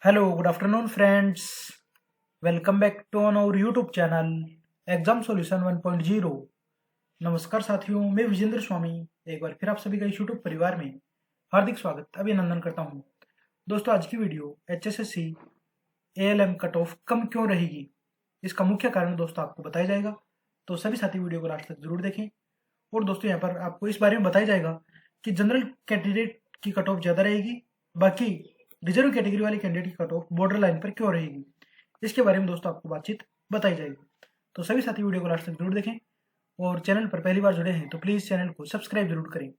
Hello, good afternoon, friends. Welcome back to on our YouTube channel exam solution 1.0। नमस्कार साथियों, मैं विजेंद्र स्वामी एक बार फिर आप सभी का इस YouTube परिवार में हार्दिक स्वागत अभिनंदन करता हूं। दोस्तों, आज की video HSSC ALM cut off कम क्यों रहेगी, इसका मुख्य कारण दोस्तों आपको बताया जाएगा। तो सभी साथी वीडियो को लास्ट तक जरूर देखें। और दोस्तों, यहाँ पर आपको इस बारे में बताया जाएगा कि जनरल कैंडिडेट की कट ऑफ ज़्यादा रहेगी, बाकी रिजर्व कैटेगरी वाले कैंडिडेट की कट ऑफ बॉर्डर लाइन पर क्यों रहेगी, इसके बारे में दोस्तों आपको बातचीत बताई जाएगी। तो सभी साथी वीडियो को लास्ट तक जरूर देखें और चैनल पर पहली बार जुड़े हैं तो प्लीज़ चैनल को सब्सक्राइब जरूर करें,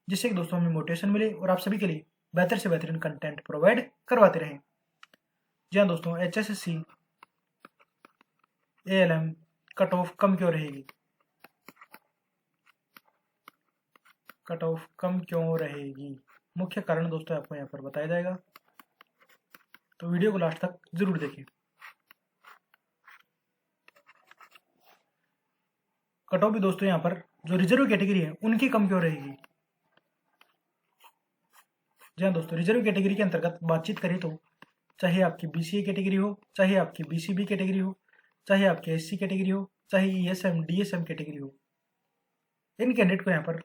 जिससे कि दोस्तों हमें मोटिवेशन मिले और आप सभी के लिए बेहतर से बेहतरीन कंटेंट प्रोवाइड करवाते रहें। जी हाँ दोस्तों, HSSC ALM कट ऑफ कम क्यों रहेगी, कट ऑफ कम क्यों रहेगी, मुख्य कारण दोस्तों आपको यहाँ पर बताया जाएगा। तो वीडियो को लास्ट तक जरूर देखें। कट ऑफ भी दोस्तों यहाँ पर जो रिजर्व कैटेगरी है उनकी कम क्यों रहेगी। जी हाँ दोस्तों, रिजर्व कैटेगरी के अंतर्गत बातचीत करें तो चाहे आपकी BCA कैटेगरी हो, चाहे आपकी BCB कैटेगरी हो, चाहे आपकी SC कैटेगरी हो, चाहे ESM DSM कैटेगरी हो, इन कैंडिडेट को यहाँ पर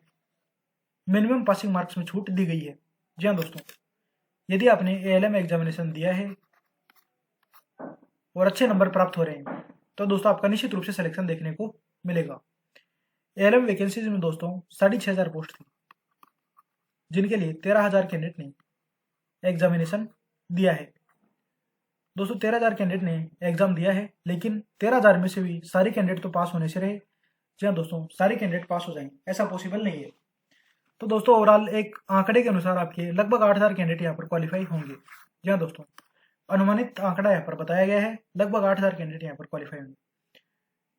मिनिमम पासिंग मार्क्स में छूट दी गई है। जी हाँ दोस्तों, यदि आपने ALM एग्जामिनेशन दिया है और अच्छे नंबर प्राप्त हो रहे हैं तो दोस्तों आपका निश्चित रूप से सिलेक्शन देखने को मिलेगा। ALM वैकेंसीज में दोस्तों 6,500 पोस्ट थी, जिनके लिए 13,000 कैंडिडेट ने एग्जामिनेशन दिया है। दोस्तों 13,000 कैंडिडेट ने एग्जाम दिया है, लेकिन 13,000 में से भी सारे कैंडिडेट तो पास होने से रहे। जी हाँ दोस्तों, सारे कैंडिडेट पास हो जाएंगे ऐसा पॉसिबल नहीं है। तो दोस्तों ओवरऑल एक आंकड़े के अनुसार आपके लगभग 8,000 कैंडिडेट यहाँ पर क्वालिफाई होंगे। जी हाँ दोस्तों, अनुमानित आंकड़ा यहाँ पर बताया गया है, लगभग 8,000 कैंडिडेट यहाँ पर क्वालिफाई होंगे।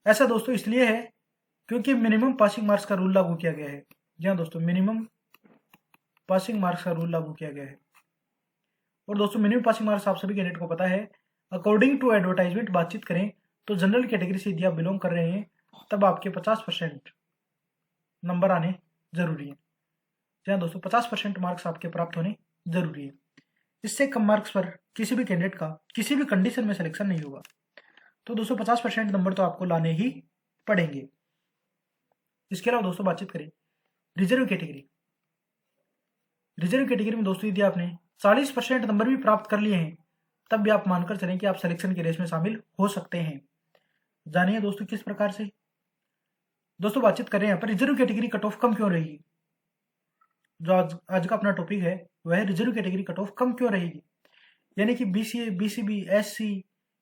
ऐसा दोस्तों इसलिए है क्योंकि मिनिमम पासिंग मार्क्स का रूल लागू किया गया है। जी हाँ दोस्तों, मिनिमम पासिंग मार्क्स का रूल लागू किया गया है। और दोस्तों मिनिमम पासिंग मार्क्स आप सभी कैंडिडेट को पता है, अकॉर्डिंग टू एडवर्टाइजमेंट बातचीत करें तो जनरल कैटेगरी से यदि आप बिलोंग कर रहे हैं तब आपके 50% नंबर आने जरूरी है। जी हाँ दोस्तों, 50% मार्क्स आपके प्राप्त होने जरूरी है। इससे कम मार्क्स पर किसी भी कैंडिडेट का किसी भी कंडीशन में सिलेक्शन नहीं होगा। तो दोस्तों 50% नंबर तो आपको लाने ही पड़ेंगे। इसके अलावा दोस्तों बातचीत करें रिजर्व कैटेगरी। रिजर्व कैटेगरी में दोस्तों यदि आपने 40% नंबर भी प्राप्त कर लिए हैं तब भी आप मानकर चलें कि आप सिलेक्शन की रेस में शामिल हो सकते हैं। जानिए दोस्तों किस प्रकार से। दोस्तों बातचीत करें यहाँ पर रिजर्व कैटेगरी कट ऑफ कम क्यों रहेगी। जो आज का अपना टॉपिक है वह है रिजर्व कैटेगरी कट ऑफ कम क्यों रहेगी, यानी कि BCA BCB SC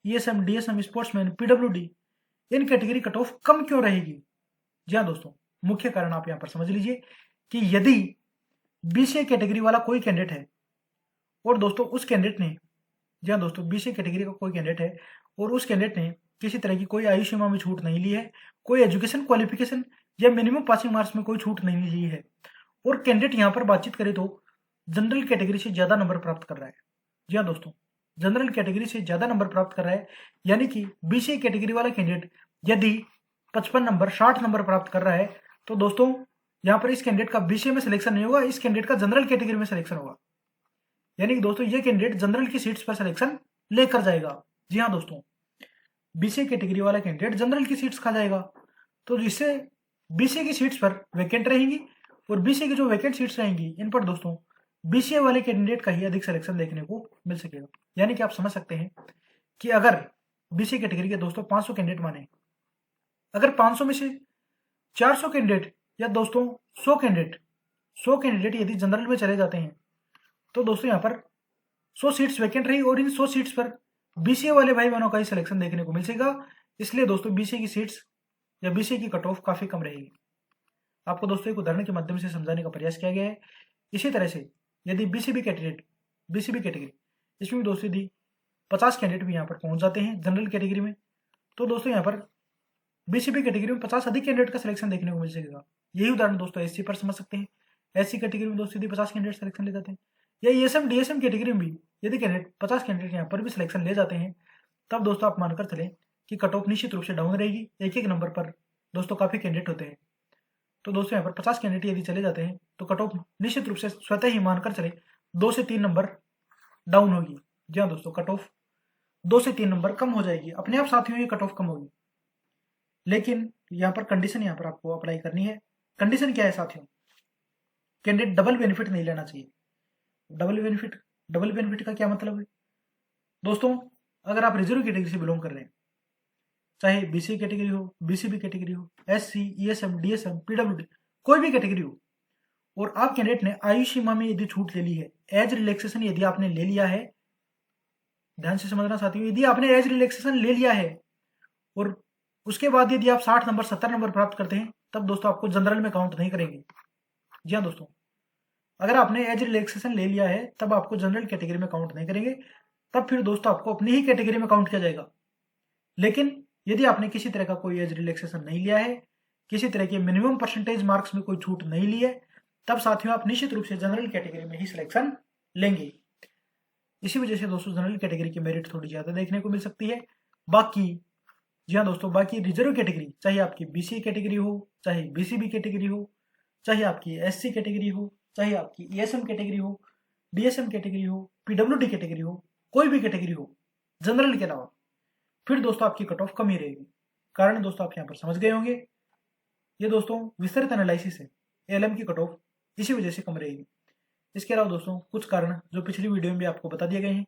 ESM DSM sportsman PWD इन कैटेगरी कट ऑफ कम क्यों रहेगी। जी हाँ दोस्तों, मुख्य कारण आप यहाँ पर समझ लीजिए कि यदि BCA कैटेगरी वाला कोई कैंडिडेट है और दोस्तों उस कैंडिडेट ने, जी हाँ दोस्तों, BCA कैटेगरी का कोई कैंडिडेट है और उस कैंडिडेट ने किसी तरह की कोई आयु सीमा में छूट नहीं ली है, कोई एजुकेशन क्वालिफिकेशन या मिनिमम पासिंग मार्क्स में कोई छूट नहीं ली है, और कैंडिडेट यहाँ पर बातचीत करें तो जनरल कैटेगरी से ज्यादा नंबर प्राप्त कर रहा है। जी हाँ दोस्तों, जनरल कैटेगरी से ज्यादा नंबर प्राप्त कर रहा है, यानी कि BCA कैटेगरी वाला कैंडिडेट यदि 55 नंबर 60 नंबर प्राप्त कर रहा है तो दोस्तों यहाँ पर इस कैंडिडेट का BCA में सिलेक्शन नहीं होगा, इस कैंडिडेट का जनरल कैटेगरी में सिलेक्शन होगा। यानी कि दोस्तों ये कैंडिडेट जनरल की सीट्स पर सिलेक्शन लेकर जाएगा। जी हाँ दोस्तों, BCA कैटेगरी वाला कैंडिडेट जनरल की सीट्स खा जाएगा, तो जिससे BCA की सीट्स पर वैकेंट रहेंगी और BCA की जो वैकेंट सीट्स रहेंगी इन पर दोस्तों BCA वाले कैंडिडेट का ही अधिक सिलेक्शन देखने को मिल सकेगा। यानी कि आप समझ सकते हैं कि अगर BCA कैटेगरी के दोस्तों 500 कैंडिडेट माने, अगर 500 में से 400 कैंडिडेट या दोस्तों 100 कैंडिडेट यदि जनरल में चले जाते हैं तो दोस्तों यहाँ पर 100 सीट्स वैकेंट रही और इन 100 सीट्स पर BCA वाले भाई बहनों का ही सिलेक्शन देखने को मिल सकेगा। इसलिए दोस्तों BCA की सीट्स या BCA की कट ऑफ काफी कम रहेगी। आपको दोस्तों एक उदाहरण के माध्यम से समझाने का प्रयास किया गया है। इसी तरह से यदि BCB कैटेगरी इसमें भी दोस्तों यदि 50 कैंडिडेट भी यहाँ पर पहुंच जाते हैं जनरल कैटेगरी में, तो दोस्तों यहाँ पर BCB कैटेगरी में 50 अधिक कैंडिडेट का सिलेक्शन देखने को मिल सकेगा। यही उदाहरण दोस्तों SC पर समझ सकते हैं। SC कैटेगरी में दोस्तों यदि 50 कैंडिडेट सिलेक्शन ले जाते हैं, या ESM DSM कैटेगरी में भी यदि कैंडिडेट 50 कैंडिडेट यहाँ पर भी सिलेक्शन ले जाते हैं, तब दोस्तों आप मानकर चलें कि कट ऑफ निश्चित रूप से डाउन रहेगी। एक एक नंबर पर दोस्तों काफी कैंडिडेट होते हैं, तो दोस्तों यहाँ पर 50 कैंडिडेट यदि चले जाते हैं तो कट ऑफ निश्चित रूप से स्वतः ही मानकर चले 2 से 3 नंबर डाउन होगी। जी हाँ दोस्तों, कट ऑफ 2 से 3 नंबर कम हो जाएगी, अपने आप साथियों ये कट ऑफ कम होगी। लेकिन यहाँ पर कंडीशन यहाँ पर आपको अप्लाई करनी है। कंडीशन क्या है साथियों, कैंडिडेट डबल बेनिफिट नहीं लेना चाहिए। डबल बेनिफिट का क्या मतलब है दोस्तों, अगर आप रिजर्व कैटेगरी से बिलोंग कर रहे हैं, चाहे बीसी कैटेगरी हो, बीसीबी कैटेगरी हो, एससी, ईएसएम, डीएसएम, पीडब्ल्यूडी, कोई भी कैटेगरी हो, और आप कैंडिडेट ने आयु सीमा में यदि छूट ले ली है, एज रिलैक्सेशन यदि आपने ले लिया है, ध्यान से समझना साथियों, यदि आपने एज रिलैक्सेशन ले लिया है और उसके बाद यदि आप 60 नंबर 70 नंबर प्राप्त करते हैं, तब दोस्तों आपको जनरल में काउंट नहीं करेंगे। जी हाँ दोस्तों, अगर आपने एज रिलैक्सेशन ले लिया है तब आपको जनरल कैटेगरी में काउंट नहीं करेंगे, तब फिर दोस्तों आपको अपनी ही कैटेगरी में काउंट किया जाएगा। लेकिन यदि आपने किसी तरह का कोई एज रिलैक्सेशन नहीं लिया है, किसी तरह के मिनिमम परसेंटेज मार्क्स में कोई छूट नहीं ली है, तब साथियों आप निश्चित रूप से जनरल कैटेगरी में ही सिलेक्शन लेंगे। इसी वजह से दोस्तों जनरल कैटेगरी की मेरिट थोड़ी ज्यादा देखने को मिल सकती है। बाकी जी हाँ दोस्तों, बाकी रिजर्व कैटेगरी, चाहे आपकी बीसी कैटेगरी हो, चाहे बीसीबी कैटेगरी हो, चाहे आपकी एससी कैटेगरी हो, चाहे आपकी ईएसएम कैटेगरी हो, डीएसएम कैटेगरी हो, पीडब्ल्यूडी कैटेगरी हो, कोई भी कैटेगरी हो जनरल के अलावा, फिर दोस्तों आपकी कट ऑफ कम ही रहेगी। कारण दोस्तों आप यहाँ पर समझ गए होंगे, ये दोस्तों विस्तृत एनालिसिस है, एएलएम की कट ऑफ इसी वजह से कम रहेगी। इसके अलावा दोस्तों कुछ कारण जो पिछली वीडियो में भी आपको बता दिए गए हैं,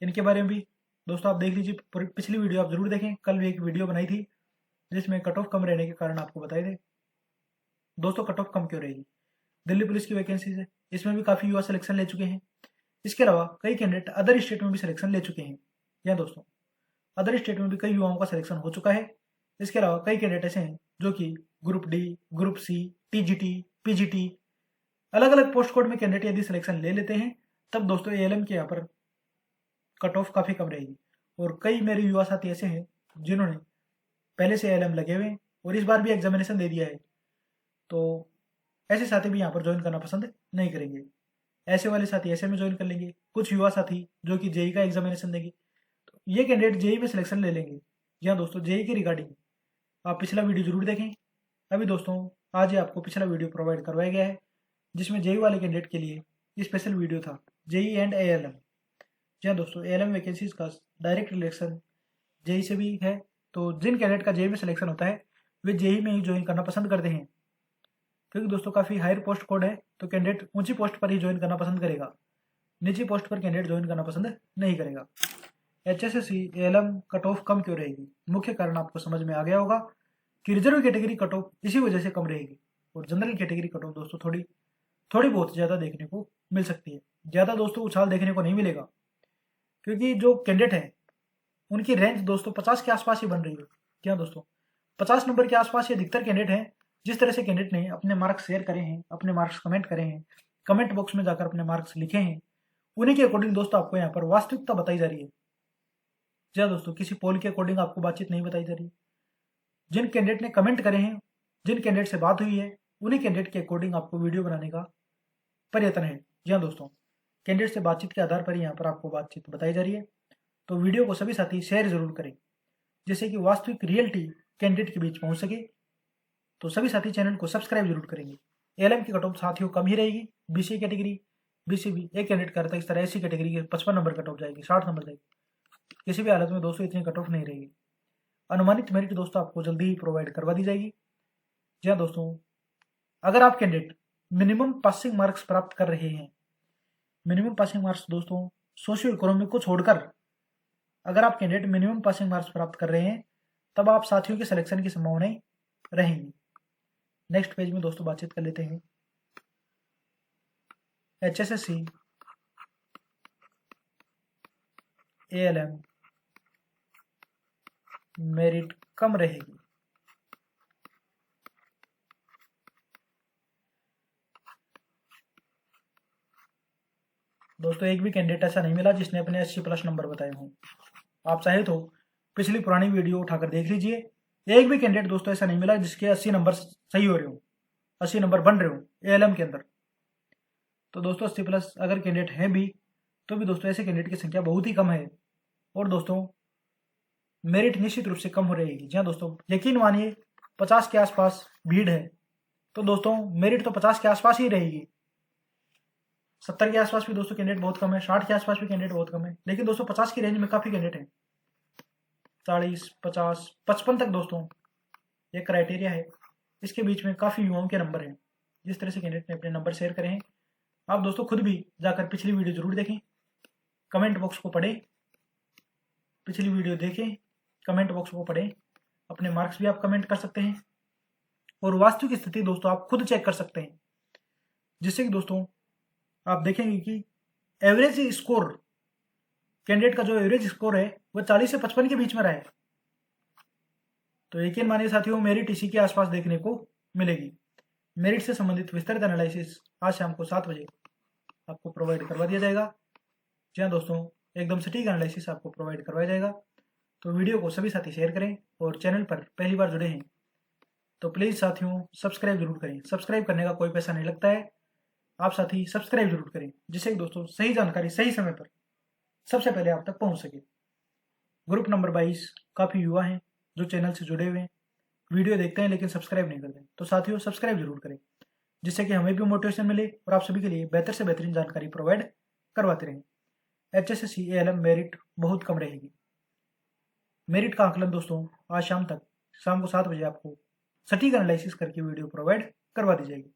इनके बारे में भी दोस्तों आप देख लीजिए, पिछली वीडियो आप जरूर देखें। कल भी एक वीडियो बनाई थी जिसमें कट ऑफ कम रहने के कारण आपको बताए थे। दोस्तों कट ऑफ कम क्यों रहेगी, दिल्ली पुलिस की वैकेंसीज है, इसमें भी काफ़ी युवा सिलेक्शन ले चुके हैं। इसके अलावा कई कैंडिडेट अदर स्टेट में भी सिलेक्शन ले चुके हैं। या दोस्तों अदर स्टेट में भी कई युवाओं का सिलेक्शन हो चुका है। इसके अलावा कई कैंडिडेट ऐसे हैं जो कि group D, group C, TGT, PGT, अलग अलग पोस्ट कोड में कैंडिडेट यदि सिलेक्शन ले लेते हैं, तब दोस्तों एएलएम के यहाँ पर कट ऑफ काफ़ी कम रहेगी। और कई मेरे युवा साथी ऐसे हैं जिन्होंने पहले से एएलएम लगे हुए हैं और इस बार भी एग्जामिनेशन दे दिया है, तो ऐसे साथी भी यहाँ पर ज्वाइन करना पसंद नहीं करेंगे। ऐसे वाले साथी ऐसे में ज्वाइन कर लेंगे। कुछ युवा साथी जो कि जेई का एग्जामिनेशन देंगे, तो ये कैंडिडेट जेई में सिलेक्शन ले लेंगे। जी हाँ दोस्तों, जेई के रिगार्डिंग आप पिछला वीडियो जरूर देखें। अभी दोस्तों आज ही आपको पिछला वीडियो प्रोवाइड करवाया गया है जिसमें जेई वाले कैंडिडेट के लिए स्पेशल वीडियो था, जेई एंड एएलएम। जी हाँ दोस्तों, एएलएम वैकेंसीज का डायरेक्ट रिलेक्शन जेई से भी है, तो जिन कैंडिडेट का जेई में सिलेक्शन होता है वे जेई में ही ज्वाइन करना पसंद करते हैं, क्योंकि दोस्तों काफ़ी हायर पोस्ट कोड है, तो कैंडिडेट ऊंची पोस्ट पर ही ज्वाइन करना पसंद करेगा, निजी पोस्ट पर कैंडिडेट ज्वाइन करना पसंद नहीं करेगा। एचएसएससी एएलएम कट ऑफ कम क्यों रहेगी, मुख्य कारण आपको समझ में आ गया होगा कि रिजर्व कैटेगरी कट ऑफ इसी वजह से कम रहेगी और जनरल कैटेगरी कट ऑफ दोस्तों थोड़ी बहुत ज़्यादा देखने को मिल सकती है। ज़्यादा दोस्तों उछाल देखने को नहीं मिलेगा, क्योंकि जो कैंडिडेट है उनकी रेंज दोस्तों 50 के आसपास ही बन रही है। क्या दोस्तों 50 नंबर के आसपास ही अधिकतर कैंडिडेट हैं। जिस तरह से कैंडिडेट ने अपने मार्क्स शेयर करे हैं, अपने मार्क्स कमेंट करे हैं, कमेंट बॉक्स में जाकर अपने मार्क्स लिखे हैं, उन्हीं के अकॉर्डिंग दोस्तों आपको यहाँ पर वास्तविकता बताई जा रही है। जी दोस्तों, किसी पोल के अकॉर्डिंग आपको बातचीत नहीं बताई जा रही। जिन कैंडिडेट ने कमेंट करे हैं, जिन कैंडिडेट से बात हुई है, उन्हीं कैंडिडेट के अकॉर्डिंग आपको वीडियो बनाने का प्रयत्न है। जी हाँ दोस्तों, कैंडिडेट से बातचीत के आधार पर यहाँ पर आपको बातचीत बताई जा रही है। तो वीडियो को सभी साथी शेयर जरूर करें, जिससे कि वास्तविक रियलिटी कैंडिडेट के बीच पहुंच सके। तो सभी साथी चैनल को सब्सक्राइब जरूर करेंगे। एएलएम की कट ऑफ साथियों कम ही रहेगी। बीसी कैटेगरी, बीसीबी एक कैंडिडेट करता है इस तरह, एससी कैटेगरी के 55 नंबर कट ऑफ जाएगी, 60 नंबर जाएगी। किसी भी हालत में दोस्तों इतनी कट ऑफ नहीं रहेगी। अनुमानित मेरिट दोस्तों आपको जल्दी ही प्रोवाइड करवा दी जाएगी। जी हाँ दोस्तों, अगर आप कैंडिडेट मिनिमम पासिंग मार्क्स प्राप्त कर रहे हैं, मिनिमम पासिंग मार्क्स दोस्तों सोशियो इकोनॉमिक को छोड़कर अगर आप कैंडिडेट मिनिमम पासिंग मार्क्स प्राप्त कर रहे हैं, तब आप साथियों के सिलेक्शन की संभावनाएं रहेंगी। नेक्स्ट पेज में दोस्तों बातचीत कर लेते हैं। एचएसएससी एएलएम मेरिट कम रहेगी। दोस्तों एक भी कैंडिडेट ऐसा नहीं मिला जिसने अपने 80+ नंबर बताए हों। आप चाहे तो पिछली पुरानी वीडियो उठाकर देख लीजिए। एक भी कैंडिडेट दोस्तों ऐसा नहीं मिला जिसके 80 नंबर सही हो रहे हो, 80 नंबर बन रहे हो एएलएम के अंदर। तो दोस्तों 80+ अगर कैंडिडेट हैं भी, तो भी दोस्तों ऐसे कैंडिडेट की संख्या बहुत ही कम है और दोस्तों मेरिट निश्चित रूप से कम हो रहेगी। जी हाँ दोस्तों, यकीन मानिए 50 के आसपास भीड़ है, तो दोस्तों मेरिट तो 50 के आसपास ही रहेगी। 70 के आसपास भी दोस्तों कैंडिडेट बहुत कम है, 60 के आसपास भी कैंडिडेट बहुत कम है, लेकिन दोस्तों 50 की रेंज में काफ़ी कैंडिडेट हैं, 40, 50, 55 तक दोस्तों ये क्राइटेरिया है। इसके बीच में काफ़ी युवाओं के नंबर हैं। जिस तरह से कैंडिडेट ने अपने नंबर शेयर करे हैं, आप दोस्तों खुद भी जाकर पिछली वीडियो जरूर देखें, कमेंट बॉक्स को पढ़ें, पिछली वीडियो देखें, कमेंट बॉक्स को पढ़ें, अपने मार्क्स भी आप कमेंट कर सकते हैं और वास्तविक स्थिति दोस्तों आप खुद चेक कर सकते हैं, जिससे कि दोस्तों आप देखेंगे कि एवरेज स्कोर कैंडिडेट का जो एवरेज स्कोर है वह 40 से 55 के बीच में रहा है। तो यकीन मानिए साथियों, मेरिट इसी के आसपास देखने को मिलेगी। मेरिट से संबंधित विस्तृत एनालिसिस आज शाम को 7 बजे आपको प्रोवाइड करवा दिया जाएगा। जी हाँ दोस्तों, एकदम सटीक एनालिसिस आपको प्रोवाइड करवाया जाएगा। तो वीडियो को सभी साथी शेयर करें और चैनल पर पहली बार जुड़े हैं तो प्लीज़ साथियों सब्सक्राइब जरूर करें। सब्सक्राइब करने का कोई पैसा नहीं लगता है, आप साथी सब्सक्राइब जरूर करें, जिससे दोस्तों सही जानकारी सही समय पर सबसे पहले आप तक पहुंच सके। ग्रुप नंबर 22 काफ़ी युवा हैं जो चैनल से जुड़े हुए हैं, वीडियो देखते हैं लेकिन सब्सक्राइब नहीं करते। तो साथियों सब्सक्राइब जरूर करें, जिससे कि हमें भी मोटिवेशन मिले और आप सभी के लिए बेहतर से बेहतरीन जानकारी प्रोवाइड करवाते रहें। HSSC ALM मेरिट बहुत कम रहेगी। मेरिट का आकलन दोस्तों आज शाम को 7 बजे आपको सटीक एनालिसिस करके वीडियो प्रोवाइड करवा दी जाएगी।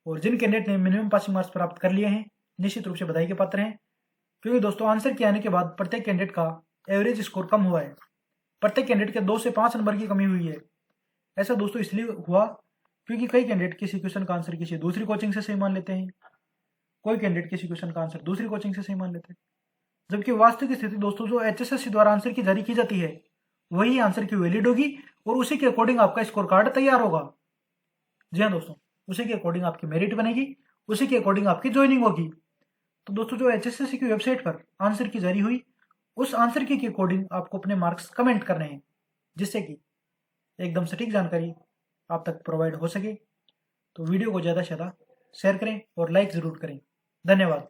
और जिन कैंडिडेट ने मिनिमम पासिंग मार्क्स प्राप्त कर लिए हैं निश्चित रूप से बधाई के पात्र हैं, क्योंकि दोस्तों आंसर के आने के बाद प्रत्येक कैंडिडेट का एवरेज स्कोर कम हुआ है। प्रत्येक कैंडिडेट के 2 से 5 नंबर की कमी हुई है। ऐसा दोस्तों इसलिए हुआ क्योंकि कई कैंडिडेट किसी क्वेश्चन का आंसर किसी दूसरी कोचिंग से सही मान लेते हैं, कोई कैंडिडेट किसी क्वेश्चन का आंसर दूसरी कोचिंग से सही मान लेते हैं, जबकि वास्तविक स्थिति दोस्तों जो HSSC द्वारा आंसर की जारी की जाती है वही आंसर की वैलिड होगी और उसी के अकॉर्डिंग आपका स्कोर कार्ड तैयार होगा। जी हाँ दोस्तों, उसी के अकॉर्डिंग आपकी मेरिट बनेगी, उसी के अकॉर्डिंग आपकी ज्वाइनिंग होगी। तो दोस्तों जो HSSC की वेबसाइट पर आंसर की जारी हुई उस आंसर की के अकॉर्डिंग आपको अपने मार्क्स कमेंट करने हैं, जिससे कि एकदम सटीक जानकारी आप तक प्रोवाइड हो सके। तो वीडियो को ज़्यादा से ज़्यादा शेयर करें और लाइक ज़रूर करें। धन्यवाद।